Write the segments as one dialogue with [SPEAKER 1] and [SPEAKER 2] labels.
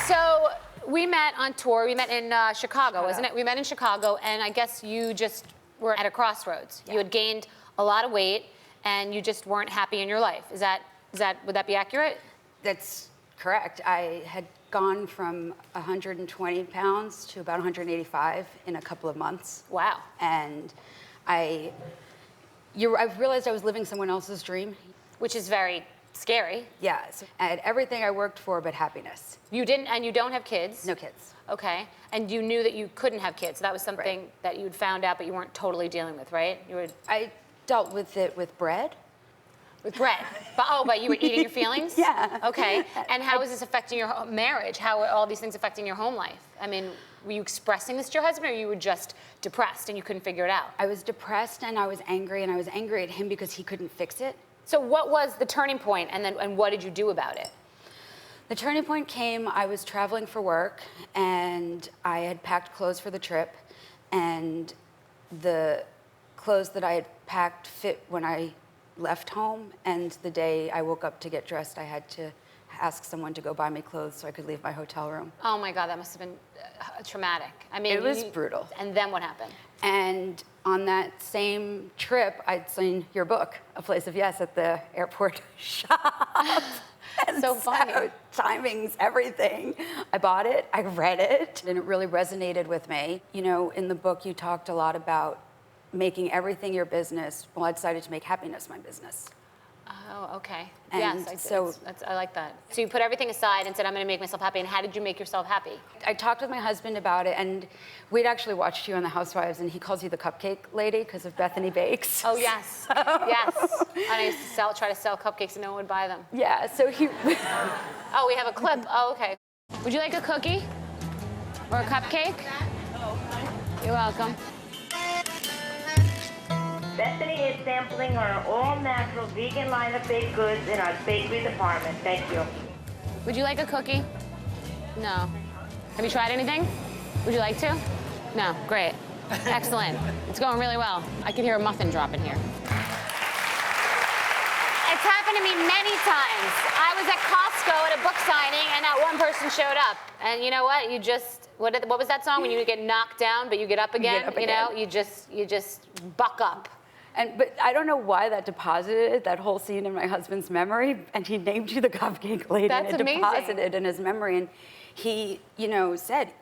[SPEAKER 1] So we met on tour. We met in Chicago, wasn't it? We met in Chicago, and I guess you just were at a crossroads. Yeah. You had gained a lot of weight, and you just weren't happy in your life. Would that be accurate?
[SPEAKER 2] That's correct. I had gone from 120 pounds to about 185 in a couple of months.
[SPEAKER 1] Wow.
[SPEAKER 2] And I realized I was living someone else's dream.
[SPEAKER 1] Which is very scary.
[SPEAKER 2] Yes. I had everything I worked for but happiness.
[SPEAKER 1] You don't have kids?
[SPEAKER 2] No kids.
[SPEAKER 1] Okay. And you knew that you couldn't have kids. That was something that you'd found out, but you weren't totally dealing with, right?
[SPEAKER 2] I dealt with it with bread.
[SPEAKER 1] With bread? But you were eating your feelings?
[SPEAKER 2] Yeah.
[SPEAKER 1] Okay. And how is this affecting your marriage? How are all these things affecting your home life? I mean, were you expressing this to your husband, or you were just depressed and you couldn't figure it out?
[SPEAKER 2] I was depressed and I was angry at him because he couldn't fix it.
[SPEAKER 1] So what was the turning point, and what did you do about it?
[SPEAKER 2] The turning point came, I was traveling for work, and I had packed clothes for the trip, and the clothes that I had packed fit when I left home, and the day I woke up to get dressed, I had to ask someone to go buy me clothes so I could leave my hotel room.
[SPEAKER 1] Oh my God, that must have been traumatic. I mean,
[SPEAKER 2] it was brutal.
[SPEAKER 1] And then what happened?
[SPEAKER 2] And on that same trip, I'd seen your book, A Place of Yes, at the airport shop.
[SPEAKER 1] So funny.
[SPEAKER 2] So, timing's everything. I bought it, I read it, and it really resonated with me. You know, in the book, you talked a lot about making everything your business. Well, I decided to make happiness my business.
[SPEAKER 1] Oh, okay.
[SPEAKER 2] And
[SPEAKER 1] yes,
[SPEAKER 2] I
[SPEAKER 1] I like that. So you put everything aside and said, I'm going to make myself happy. And how did you make yourself happy?
[SPEAKER 2] I talked with my husband about it, and we'd actually watched you on The Housewives, and he calls you the cupcake lady because of Bethenny Bakes.
[SPEAKER 1] Oh, yes. Yes. And I used to try to sell cupcakes and no one would buy them.
[SPEAKER 2] Yeah, so he...
[SPEAKER 1] Oh, we have a clip. Oh, okay. Would you like a cookie? Or a cupcake? You're welcome.
[SPEAKER 3] Bethenny is sampling our all-natural vegan line of baked goods in our bakery department. Thank you.
[SPEAKER 1] Would you like a cookie? No. Have you tried anything? Would you like to? No. Great. Excellent. It's going really well. I can hear a muffin drop in here. It's happened to me many times. I was at Costco at a book signing, and that one person showed up. And you know what? You just, what was that song? When you get knocked down, but you get up again? You know, you just buck up.
[SPEAKER 2] But I don't know why that deposited that whole scene in my husband's memory, and he named you the cupcake lady.
[SPEAKER 1] That's
[SPEAKER 2] and it
[SPEAKER 1] amazing.
[SPEAKER 2] Deposited in his memory, and he, said,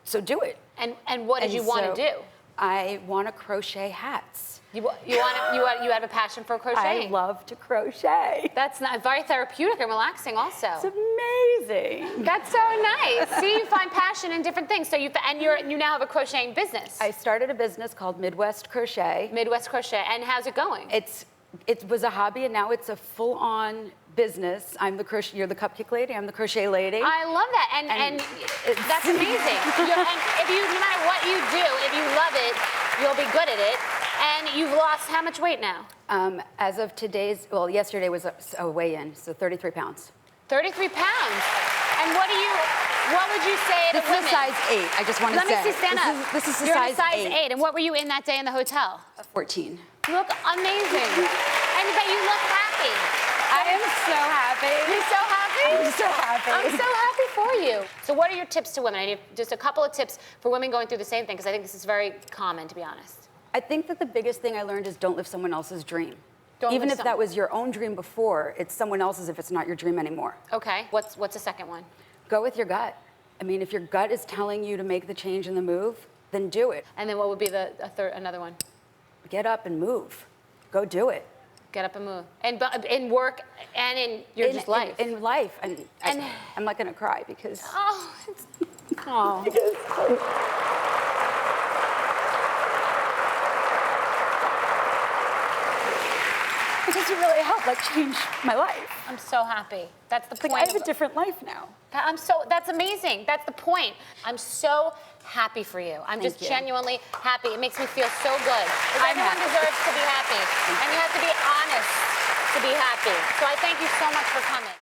[SPEAKER 2] so do it.
[SPEAKER 1] And what did you want to do?
[SPEAKER 2] I want to crochet hats.
[SPEAKER 1] You have a passion for crocheting.
[SPEAKER 2] I love to crochet.
[SPEAKER 1] That's very therapeutic and relaxing also.
[SPEAKER 2] It's amazing.
[SPEAKER 1] That's so nice. See, you find passion in different things. So you now have a crocheting business.
[SPEAKER 2] I started a business called Midwest Crochet.
[SPEAKER 1] Midwest Crochet. And how's it going?
[SPEAKER 2] It was a hobby, and now it's a full-on business. You're the cupcake lady. I'm the crochet lady.
[SPEAKER 1] I love that, and that's amazing. And no matter what you do, if you love it, you'll be good at it. And you've lost how much weight now?
[SPEAKER 2] As of yesterday was a weigh-in, so 33 pounds.
[SPEAKER 1] 33 pounds. And what would you say to women?
[SPEAKER 2] This is a size 8. I just want to say.
[SPEAKER 1] Let me see. Stand up.
[SPEAKER 2] This is a
[SPEAKER 1] You're
[SPEAKER 2] size
[SPEAKER 1] a size
[SPEAKER 2] 8.
[SPEAKER 1] 8. And what were you in that day in the hotel?
[SPEAKER 2] 14.
[SPEAKER 1] You look amazing. But you look happy.
[SPEAKER 2] I am so happy.
[SPEAKER 1] You're so happy?
[SPEAKER 2] I'm so happy.
[SPEAKER 1] I'm so happy for you. So what are your tips to women? I need just a couple of tips for women going through the same thing, because I think this is very common, to be honest.
[SPEAKER 2] I think that the biggest thing I learned is don't live someone else's dream.
[SPEAKER 1] Even
[SPEAKER 2] if that was your own dream before, it's someone else's if it's not your dream anymore.
[SPEAKER 1] Okay. What's the second one?
[SPEAKER 2] Go with your gut. I mean, if your gut is telling you to make the change and the move, then do it.
[SPEAKER 1] And then what would be another one?
[SPEAKER 2] Get up and move. Go do it.
[SPEAKER 1] Get up and move. And in work and in your just life.
[SPEAKER 2] In life. And I'm not going to cry because...
[SPEAKER 1] Oh.
[SPEAKER 2] Because you really helped, change my life.
[SPEAKER 1] I'm so happy. That's the point.
[SPEAKER 2] I have a different life now.
[SPEAKER 1] That's amazing. That's the point. I'm so happy for you. I'm just genuinely happy. It makes me feel so good. Everyone deserves to be happy. And you have to be honest to be happy. So I thank you so much for coming.